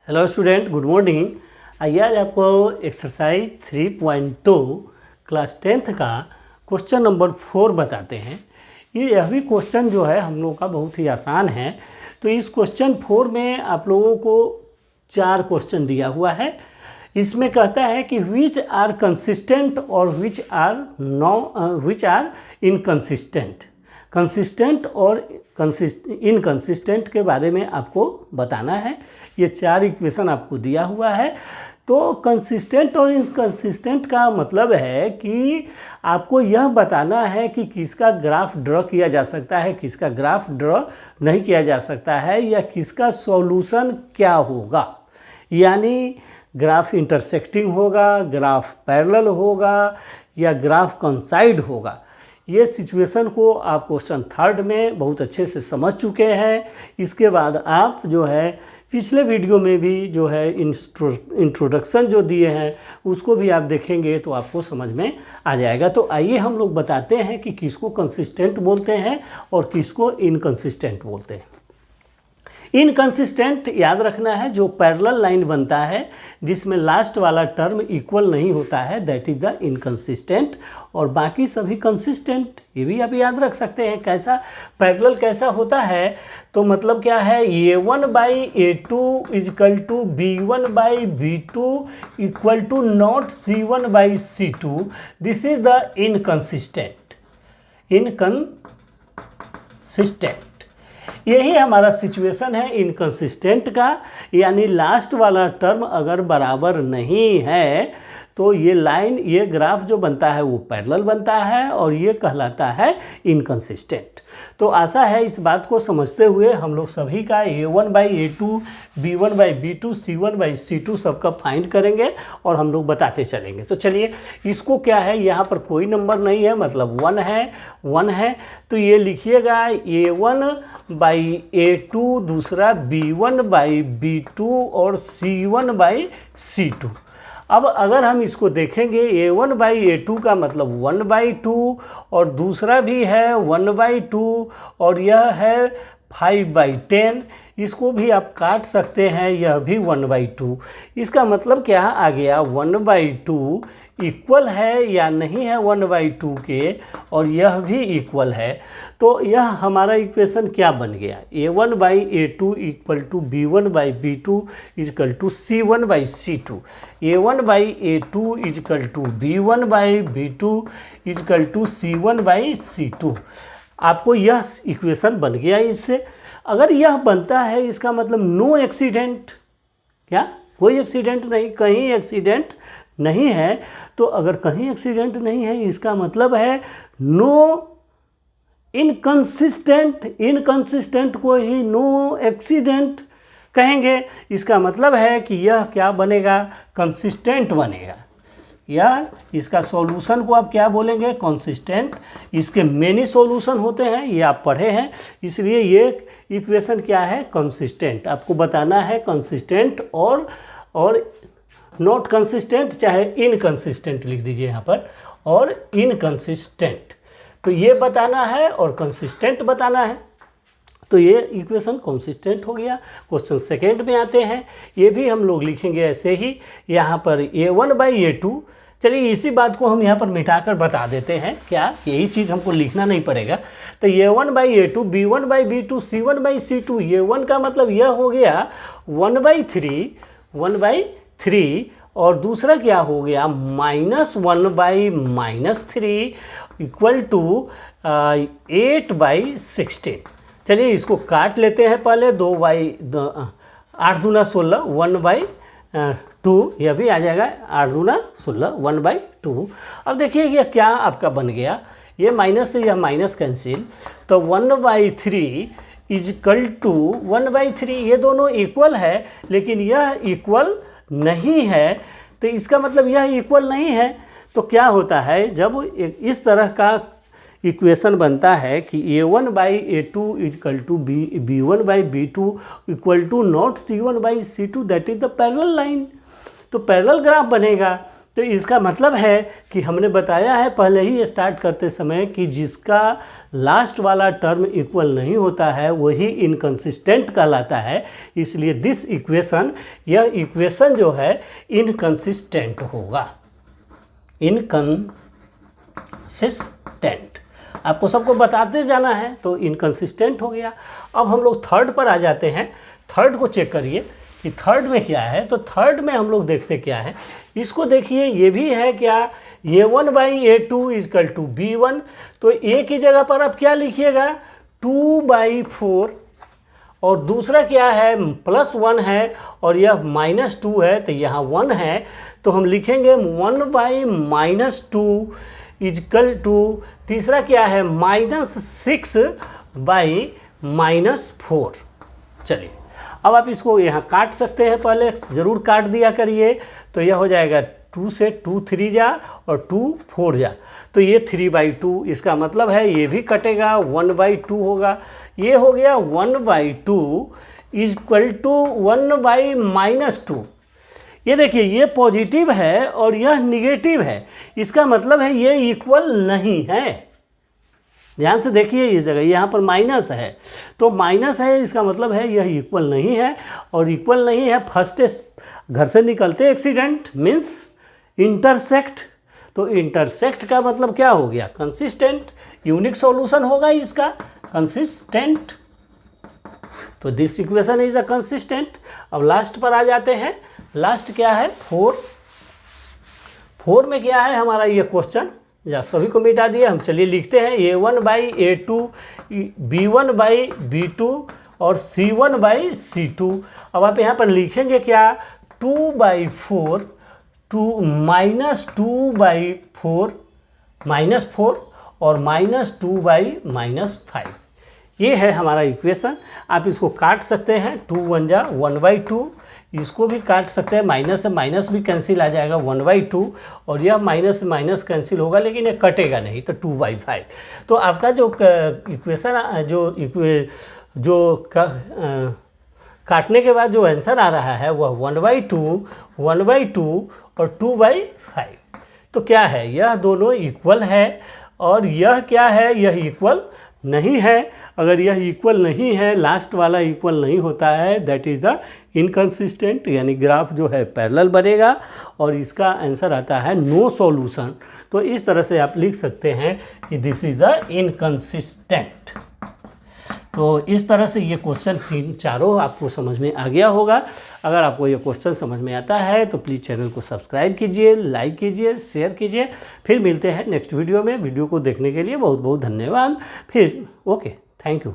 Hello student, good morning. आइए आज आपको एक्सरसाइज 3.2 क्लास 10th का क्वेश्चन नंबर 4 बताते हैं। यह भी क्वेश्चन जो है हम लोगों का बहुत ही आसान है। तो इस क्वेश्चन 4 में आप लोगों को 4 क्वेश्चन दिया हुआ है। इसमें कहता है कि विच आर कंसिस्टेंट और विच आर इनकंसिस्टेंट। कंसिस्टेंट और इनकंसिस्टेंट के बारे में आपको बताना है। ये 4 इक्वेशन आपको दिया हुआ है। तो कंसिस्टेंट और इनकंसिस्टेंट का मतलब है कि आपको यह बताना है कि किसका ग्राफ ड्रॉ किया जा सकता है, किसका ग्राफ ड्रॉ नहीं किया जा सकता है, या किसका सॉल्यूशन क्या होगा। यानी ग्राफ इंटरसेक्टिंग होगा, ग्राफ पैरेलल होगा, या ग्राफ कॉन्साइड होगा। ये सिचुएशन को आप क्वेश्चन 3 में बहुत अच्छे से समझ चुके हैं। इसके बाद आप जो है पिछले वीडियो में भी जो है इंट्रोडक्शन जो दिए हैं उसको भी आप देखेंगे तो आपको समझ में आ जाएगा। तो आइए हम लोग बताते हैं कि किसको कंसिस्टेंट बोलते हैं और किसको इनकंसिस्टेंट बोलते हैं। इनकंसिस्टेंट याद रखना है, जो पैरेलल लाइन बनता है जिसमें लास्ट वाला टर्म इक्वल नहीं होता है, दैट इज द इनकंसिस्टेंट। और बाकी सभी कंसिस्टेंट, ये भी आप याद रख सकते हैं। कैसा पैरेलल कैसा होता है, तो मतलब क्या है, A1/A2 equal to B1/B2 equal to not C1/C2। This is the inconsistent. यही हमारा सिचुएशन है इनकंसिस्टेंट का। यानी लास्ट वाला टर्म अगर बराबर नहीं है तो ये लाइन, ये ग्राफ जो बनता है वो पैरेलल बनता है और ये कहलाता है इनकंसिस्टेंट। तो आशा है इस बात को समझते हुए हम लोग सभी का A1/A2, B1/B2, C1/C2 सबका फाइंड करेंगे और हम लोग बताते चलेंगे। तो चलिए, इसको क्या है, यहाँ पर कोई नंबर नहीं है, मतलब 1 है। तो ये लिखिएगा A1/A2, दूसरा B1/B2 और C1/C2। अब अगर हम इसको देखेंगे, A1/A2 का मतलब 1/2 और दूसरा भी है 1/2 और यह है 5/10। इसको भी आप काट सकते हैं, यह भी 1/2। इसका मतलब क्या आ गया, 1/2 इक्वल है या नहीं है 1/2 के, और यह भी इक्वल है। तो यह हमारा इक्वेशन क्या बन गया, A1/A2 equal to B1/B2 equal to C1/C2। A1/A2 equal to B1/B2 equal to C1/C2। आपको यह इक्वेशन बन गया। इससे अगर यह बनता है, इसका मतलब नो एक्सीडेंट। क्या कोई एक्सीडेंट नहीं, कहीं एक्सीडेंट नहीं है। तो अगर कहीं एक्सीडेंट नहीं है, इसका मतलब है नो इनकंसिस्टेंट। इनकंसिस्टेंट को ही नो एक्सीडेंट कहेंगे। इसका मतलब है कि यह क्या बनेगा, कंसिस्टेंट बनेगा। या इसका सॉल्यूशन को आप क्या बोलेंगे, कंसिस्टेंट। इसके मेनी सॉल्यूशन होते हैं, ये आप पढ़े हैं, इसलिए ये इक्वेशन क्या है, कंसिस्टेंट। आपको बताना है कंसिस्टेंट और नॉट कंसिस्टेंट, चाहे इनकंसिस्टेंट लिख दीजिए यहाँ पर, और इनकंसिस्टेंट। तो ये बताना है और कंसिस्टेंट बताना है। तो ये इक्वेशन कंसिस्टेंट हो गया। क्वेश्चन सेकेंड में आते हैं, ये भी हम लोग लिखेंगे ऐसे ही। यहाँ पर A1/A2, चलिए इसी बात को हम यहाँ पर मिटाकर बता देते हैं। क्या यही चीज़ हमको लिखना नहीं पड़ेगा। तो A1/A2, B1/B2, C1/C2। A1 का मतलब यह हो गया 1/3 और दूसरा क्या हो गया, -1/-3 इक्वल टू 8/16। चलिए इसको काट लेते हैं पहले। 8 दूना 16, 1/2, यह भी आ जाएगा 8 दूना 16, 1/2। अब देखिए ये क्या आपका बन गया, ये माइनस से यह माइनस कैंसिल, तो 1/3 इक्वल टू 1/3। ये दोनों इक्वल है, लेकिन यह इक्वल नहीं है। तो इसका मतलब यह इक्वल नहीं है। तो क्या होता है, जब इस तरह का इक्वेशन बनता है कि A1/A2 equal to B1/B2 equal to not C1/C2, that is the parallel line. तो पैरेलल ग्राफ बनेगा। तो इसका मतलब है कि हमने बताया है पहले ही स्टार्ट करते समय कि जिसका लास्ट वाला टर्म इक्वल नहीं होता है वही इनकंसिस्टेंट कहलाता है। इसलिए दिस इक्वेशन, यह इक्वेशन जो है इनकंसिस्टेंट होगा, इनकंसिस्टेंट। आपको सबको बताते जाना है, तो इनकंसिस्टेंट हो गया। अब हम लोग थर्ड पर आ जाते हैं। थर्ड को चेक करिए कि थर्ड में क्या है। तो थर्ड में हम लोग देखते क्या है, इसको देखिए, ये भी है क्या, A1/A2 इक्वल टू B1। तो A की जगह पर आप क्या लिखिएगा, 2/4, और दूसरा क्या है, +1 है और यह -2 है, तो यहाँ 1 है, तो हम लिखेंगे 1/-2 इक्वल टू, तीसरा क्या है, -6/-4। चलिए अब आप इसको यहाँ काट सकते हैं, पहले ज़रूर काट दिया करिए। तो यह हो जाएगा 2 से 2 3 जा और 2 4 जा, तो ये 3/2, इसका मतलब है ये भी कटेगा, 1/2 होगा। ये हो गया 1/2 इक्वल टू 1/-2। ये देखिए, ये पॉजिटिव है और यह निगेटिव है, इसका मतलब है ये इक्वल नहीं है। ध्यान से देखिए, इस जगह यहाँ पर माइनस है, तो माइनस है, इसका मतलब है यह इक्वल नहीं है। और इक्वल नहीं है, फर्स्ट घर से निकलते एक्सीडेंट मीन्स इंटरसेक्ट। तो इंटरसेक्ट का मतलब क्या हो गया, कंसिस्टेंट, यूनिक सॉल्यूशन होगा इसका, कंसिस्टेंट। तो this equation is a consistent. अब लास्ट पर आ जाते हैं। लास्ट क्या है, 4 में क्या है हमारा ये क्वेश्चन, या सभी को मिटा दिए हम। चलिए लिखते हैं A1/A2, B1/B2 और C1/C2। अब आप यहाँ पर लिखेंगे क्या, 2/4, -2/4 -4 और -2/-5। ये है हमारा इक्वेशन। आप इसको काट सकते हैं, 2 1 जा 1/2, इसको भी काट सकते हैं, माइनस से माइनस भी कैंसिल आ जाएगा, 1/2, और यह माइनस से माइनस कैंसिल होगा, लेकिन ये कटेगा नहीं, तो 2/5। तो आपका जो इक्वेशन जो काटने के बाद जो आंसर आ रहा है वह 1/2, 1/2 और 2/5। तो क्या है, यह दोनों इक्वल है, और यह क्या है, यह इक्वल नहीं है। अगर यह इक्वल नहीं है, लास्ट वाला इक्वल नहीं होता है, दैट इज़ द इनकंसिस्टेंट, यानी ग्राफ जो है पैरेलल बनेगा, और इसका आंसर आता है नो सॉल्यूशन। तो इस तरह से आप लिख सकते हैं कि दिस इज़ द इनकंसिस्टेंट। तो इस तरह से ये क्वेश्चन 3-4 आपको समझ में आ गया होगा। अगर आपको ये क्वेश्चन समझ में आता है तो प्लीज़ चैनल को सब्सक्राइब कीजिए, लाइक कीजिए, शेयर कीजिए। फिर मिलते हैं नेक्स्ट वीडियो में। वीडियो को देखने के लिए बहुत बहुत धन्यवाद। फिर ओके, थैंक यू।